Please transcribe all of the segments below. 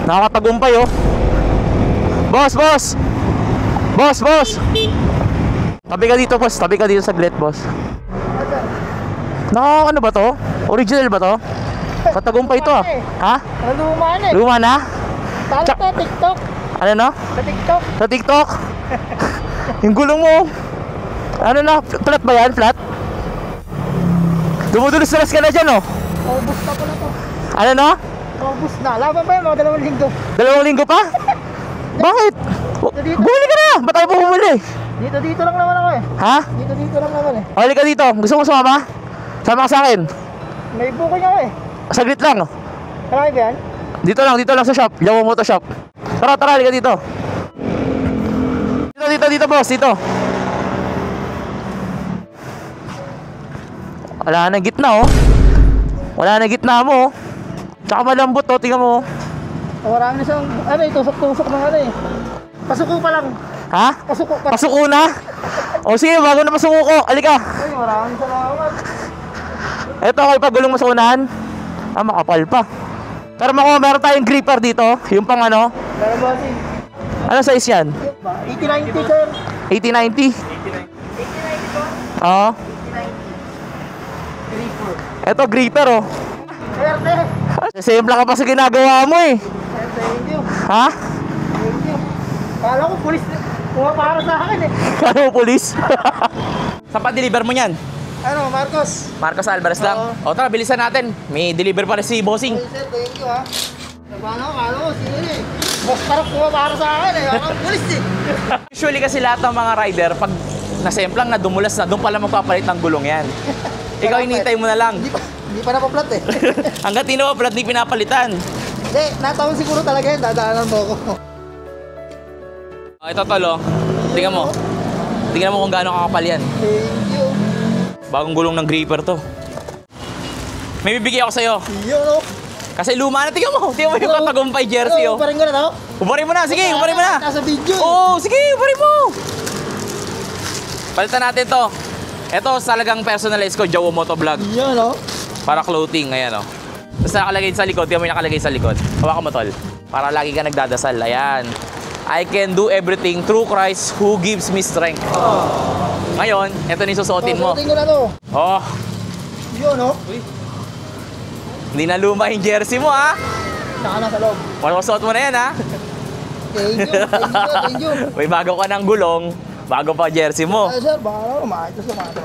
Nakakatagumpay oh. Boss, boss. Boss, boss. Tabi ka dito, boss. Tabi ka dito saglit, boss. Ano ba to? Original ba to? Katagumpay ito ah. Ha? Luma na eh. Luma na? Talo to, TikTok. Ano no? Sa TikTok. Sa TikTok? Yung gulong mo. Ano na? Flat ba yan? Flat? Dumudulas-dulas ka na dyan oh. Paubos na pala to. Ano no? Paubos na. Laban pa yun mga 2 linggo. 2 linggo pa? Bakit? Bumili ka na! Ba't tayo po bumili? Dito lang naman ako eh. Ha? Dito lang naman eh. Huli ka dito. Gusto mo sumama? Sama ka sa akin. May booking ako eh. Saglit lang. Kalaki ba yan? Dito lang sa shop. Yawa Moto Shop. Tara, halika dito. Dito, boss. Dito. Wala na gitna oh. Wala na gitna mo oh. Tsaka malambot oh. Tingnan mo oh. Marami na siyang, tusok-tusok ng ano eh. Pasuko pa lang. Ha? Pasuko pa. Pasuko na? O sige, bago na pasuko ko. Halika. Ay, maraming salamat. Ito ako ipagulong mo sa unahan. Makapal pa. Pero meron tayong gripper dito. Yung pang ano. Pero bossing. Ano size yan? 80-90 sir. 80-90? 80-90 po? Oo. 80-90. Gripper. Ito gripper oh. Sir. Simple ka pa sa ginagawa mo eh. Thank you. Ha? Thank you. Kala ko pulis para sa akin eh. Kala mo pulis? Saan pa deliver mo yan? Ano, Marcos? Marcos Alvarez lang? O tara, bilisan natin. May deliver pa rin si Bossing. Hey, sir, thank you ha. Paano, kala ko sino eh. Boss parang para sa akin eh. Ako pulis eh. Usually kasi lahat ng mga rider, pag nasemplang na dumulas na, doon pala magpapalit ng gulong yan. Ikaw hinihintay mo na lang. Hindi pa napaplat eh. Hanggat di napaplat, di pinapalitan. Hindi, nataon siguro talaga yun. Dadaanan mo ako. Ito tol oh. Tingnan mo. Tingnan mo kung gaano kakapal yan. Thank you. Bagong gulong ng gripper to. May bibigay ako sa'yo. Yo, no? Kasi luma na. Tingnan mo yung katagumpay jersey oh. Uparin ko na to? Ubarin mo na. Sige, ubarin mo na. Nasa video eh. Oo, sige, ubarin mo. Palitan natin to. Ito talagang personalized ko, Jawo Moto Vlog. Yo, no? Para clothing, ayan oh. Tapos nakalagay sa likod, tingnan mo yung nakalagay sa likod. Hawakan mo tol. Para lagi ka nagdadasal, ayan. I can do everything through Christ who gives me strength. Ngayon, ito na yung susuotin mo. Susuotin ko na to. Oh, Yo, no? hindi na luma yung jersey mo ha. Saka na sa loob. Masusuot mo na yan ha. Thank you, thank you. May bago ka ng gulong, bago pa jersey mo. Ay, sir, baka ako maayos sa mga to.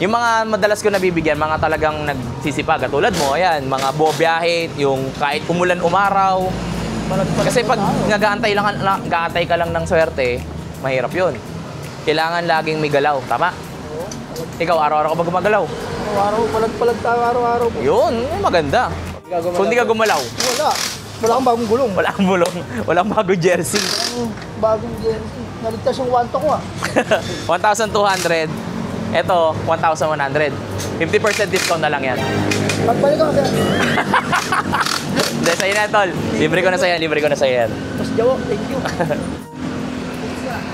Yung mga madalas ko nabibigyan, mga talagang nagsisipag, katulad mo, ayan, mga buwabiyahe, yung kahit umulan umaraw. Kasi pag nag-aantay ka lang ng swerte, mahirap yun. Kailangan laging may galaw, tama? Ikaw, araw-araw ka ba gumagalaw? Araw-araw, palag tayo araw-araw po. Yun, maganda. Kung di ka gumalaw, Wala kang bagong gulong. wala kang bulong, walang bagong jersey. Bagong jersey. Naligtas yung wanto ko ah. 1,200. Ito, 1,100. 50% discount na lang yan. Pagbalik ako sir. Hindi, sa'yo na, tol. Libre ko na sa'yo yan. Mas Jawo, thank you.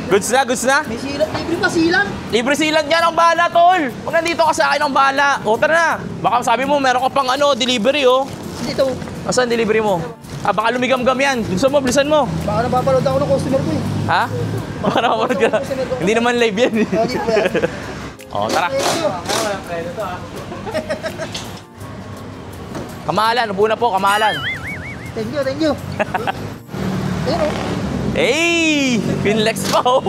Goods na? May silang, libre pa silang. Libre silang yan, ang bahala, tol. Pag nandito ka sa akin, ang bahala. O, tara na. Baka sabi mo, meron ka pang delivery, oh. Dito. Asan delivery mo? Baka lumigam-gam yan. Bilisan mo. Baka napapaload ako ng customer ko eh. Ha? Baka napapanood ka na. Hindi naman live yan. Hindi po yan. O, tara. Thank you. Kamahalan, upo na po, kamahalan. Thank you, thank you. Ayun oh. Hey! Pinlex pa, oh.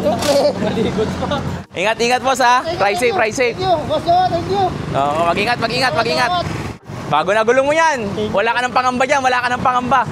Ingat, boss, ha? Try safe. Thank you, boss Jawo, thank you. Oo, mag-ingat. Bago na gulong mo yan. Wala ka ng pangamba dyan, wala ka ng pangamba.